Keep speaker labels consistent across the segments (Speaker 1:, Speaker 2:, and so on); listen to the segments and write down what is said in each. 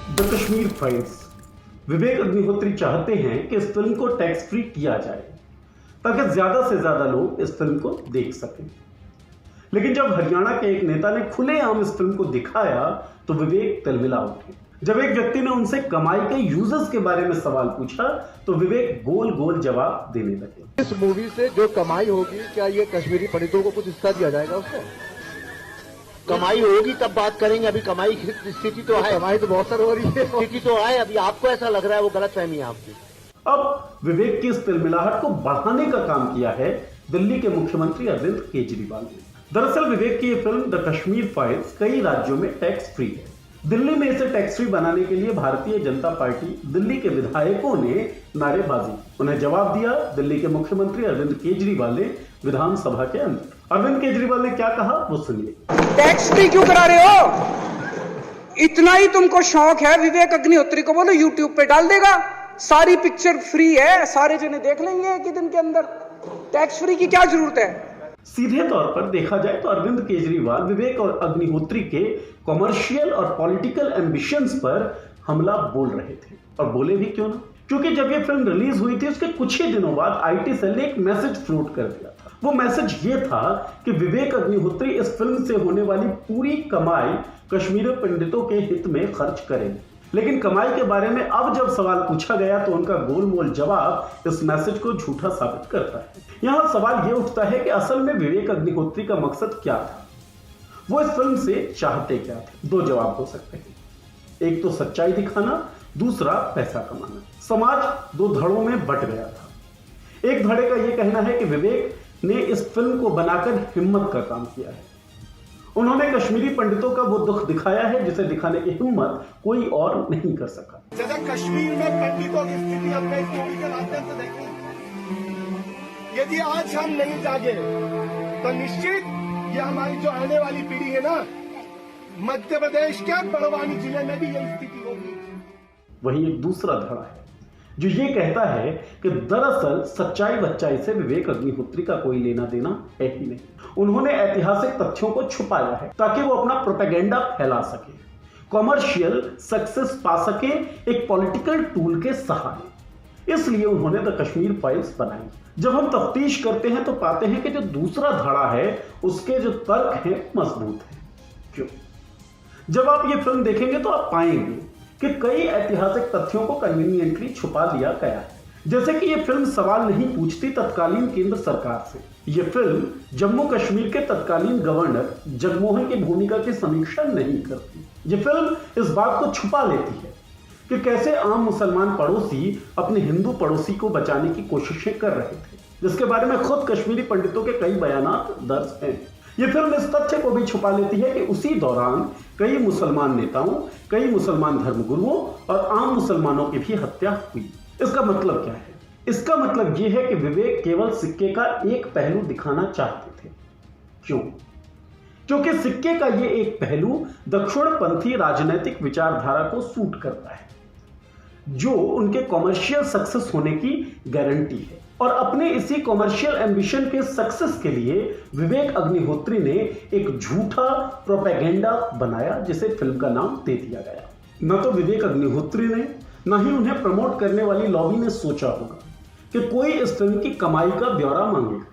Speaker 1: The Kashmir Files. Vivek Agnihotri चाहते हैं कि इस फिल्म को टैक्स फ्री किया जाए ताकि ज्यादा से ज्यादा लोग इस फिल्म को देख सकें। लेकिन जब हरियाणा के एक नेता ने खुलेआम इस फिल्म को दिखाया तो विवेक तिलमिला उठे। जब एक व्यक्ति ने उनसे कमाई के यूजर्स के बारे में सवाल पूछा तो विवेक गोल गोल जवाब देने लगे।
Speaker 2: इस मूवी से जो कमाई होगी, क्या ये कश्मीरी पंडितों को कुछ हिस्सा दिया जाएगा? उसको
Speaker 3: कमाई होगी तब बात करेंगे। अभी कमाई की स्थिति तो है,
Speaker 2: कमाई तो बहुत सारी हो रही है।
Speaker 3: स्थिति तो है। अभी आपको ऐसा लग रहा है, वो गलत फहमी है आपकी।
Speaker 1: अब विवेक की इस तिलमिलाहट को बढ़ाने का काम किया है दिल्ली के मुख्यमंत्री अरविंद केजरीवाल ने। दरअसल विवेक की यह फिल्म द कश्मीर फाइल्स कई राज्यों में टैक्स फ्री है। दिल्ली में इसे टैक्स फ्री बनाने के लिए भारतीय जनता पार्टी दिल्ली के विधायकों ने नारेबाजी की। उन्हें जवाब दिया दिल्ली के मुख्यमंत्री अरविंद केजरीवाल ने विधानसभा के अंदर। अरविंद केजरीवाल ने क्या कहा वो सुनिए।
Speaker 4: टैक्स फ्री क्यों करा रहे हो? इतना ही तुमको शौक है, विवेक अग्निहोत्री को बोलो यूट्यूब पे डाल देगा, सारी पिक्चर फ्री है, सारे जने देख लेंगे एक ही दिन के अंदर। टैक्स फ्री की क्या जरूरत है?
Speaker 1: सीधे तौर पर देखा जाए तो अरविंद केजरीवाल विवेक और अग्निहोत्री के कॉमर्शियल और पॉलिटिकल एम्बिशंस पर हमला बोल रहे थे। और बोले भी क्यों ना, क्योंकि जब ये फिल्म रिलीज हुई थी उसके कुछ ही दिनों बाद आईटी सेल ने एक मैसेज फ्लोट कर दिया था। वो मैसेज ये था कि विवेक अग्निहोत्री इस फिल्म से होने वाली पूरी कमाई कश्मीरी पंडितों के हित में खर्च करेंगे। लेकिन कमाई के बारे में अब जब सवाल पूछा गया तो उनका गोलमोल जवाब इस मैसेज को झूठा साबित करता है। यहां सवाल यह उठता है कि असल में विवेक अग्निहोत्री का मकसद क्या था, वो इस फिल्म से चाहते क्या थे। दो जवाब हो सकते हैं, एक तो सच्चाई दिखाना, दूसरा पैसा कमाना। समाज दो धड़ों में बट गया था। एक धड़े का यह कहना है कि विवेक ने इस फिल्म को बनाकर हिम्मत का काम किया है। उन्होंने कश्मीरी पंडितों का वो दुख दिखाया है जिसे दिखाने की हिम्मत कोई और नहीं कर सका।
Speaker 5: जैसे कश्मीर में पंडितों की स्थिति हमने इस मूवी के माध्यम से देखी। यदि आज हम नहीं जागे तो निश्चित ये हमारी जो आने वाली पीढ़ी है ना, मध्य प्रदेश के बड़वानी जिले में भी यही स्थिति होगी।
Speaker 1: वहीं एक दूसरा धड़ा है जो ये कहता है कि दरअसल सच्चाई वच्चाई से विवेक अग्निहोत्री का कोई लेना देना है ही नहीं। उन्होंने ऐतिहासिक तथ्यों को छुपाया है ताकि वो अपना प्रोपेगेंडा फैला सके, कॉमर्शियल सक्सेस पा सके एक पॉलिटिकल टूल के सहारे। इसलिए उन्होंने द कश्मीर फाइल्स बनाई। जब हम तफ्तीश करते हैं तो पाते हैं कि जो दूसरा धड़ा है उसके जो तर्क हैं मजबूत है। क्यों? जब आप ये फिल्म देखेंगे तो आप पाएंगे कि कई ऐतिहासिक तथ्यों को कन्वीनियंटली छुपा लिया गया है। जैसे कि यह फिल्म सवाल नहीं पूछती तत्कालीन केंद्र सरकार से। यह फिल्म जम्मू कश्मीर के तत्कालीन गवर्नर जगमोहन की भूमिका की समीक्षा नहीं करती। यह फिल्म इस बात को छुपा लेती है कि कैसे आम मुसलमान पड़ोसी अपने हिंदू पड़ोसी को बचाने की कोशिशें कर रहे थे, जिसके बारे में खुद कश्मीरी पंडितों के कई बयानात दर्ज हैं। यह फिल्म इस तथ्य को भी छुपा लेती है कि उसी दौरान कई मुसलमान नेताओं, कई मुसलमान धर्मगुरुओं और आम मुसलमानों की भी हत्या हुई। इसका मतलब क्या है? इसका मतलब यह है कि विवेक केवल सिक्के का एक पहलू दिखाना चाहते थे। क्यों? क्योंकि सिक्के का यह एक पहलू दक्षिणपंथी राजनीतिक विचारधारा को सूट करता है, जो उनके कॉमर्शियल सक्सेस होने की गारंटी है। और अपने इसी कॉमर्शियल एम्बिशन के सक्सेस के लिए विवेक अग्निहोत्री ने एक झूठा प्रोपेगेंडा बनाया जिसे फिल्म का नाम दे दिया गया। न तो विवेक अग्निहोत्री ने, न ही उन्हें प्रमोट करने वाली लॉबी ने सोचा होगा कि कोई इस फिल्म की कमाई का ब्यौरा मांगेगा।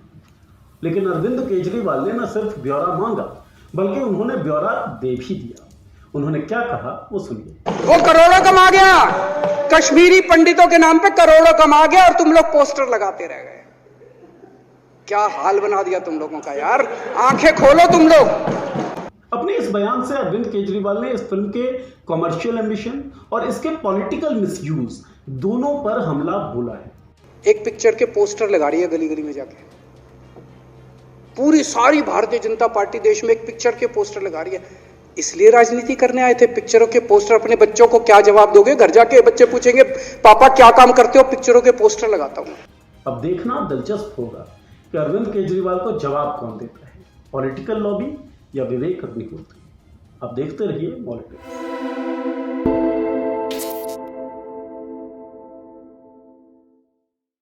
Speaker 1: लेकिन अरविंद केजरीवाल ने न सिर्फ ब्यौरा मांगा बल्कि उन्होंने ब्यौरा दे भी दिया। उन्होंने क्या कहा वो सुनिए।
Speaker 4: वो करोड़ों कमा गया, कश्मीरी पंडितों के नाम पे करोड़ों कमा गया और तुम लोग पोस्टर लगाते रह गए। क्या हाल बना दिया तुम लोगों का यार, आंखें खोलो तुम लोग।
Speaker 1: अपने इस बयान से अरविंद केजरीवाल ने इस फिल्म के कॉमर्शियल एम्बिशन और इसके पॉलिटिकल मिसयूज दोनों पर हमला बोला है।
Speaker 4: एक पिक्चर के पोस्टर लगा रही है गली गली में जाके, पूरी सारी भारतीय जनता पार्टी देश में एक पिक्चर के पोस्टर लगा रही है। इसलिए राजनीति करने आए थे? पिक्चरों के पोस्टर। अपने बच्चों को क्या जवाब दोगे? घर जाके बच्चे पूछेंगे पापा क्या काम करते हो? पिक्चरों के पोस्टर लगाता हूं।
Speaker 1: अब देखना दिलचस्प होगा कि अरविंद केजरीवाल को जवाब कौन देता है, पॉलिटिकल लॉबी या विवेक अग्निहोत्री। अब देखते रहिए पॉलिटिक्स।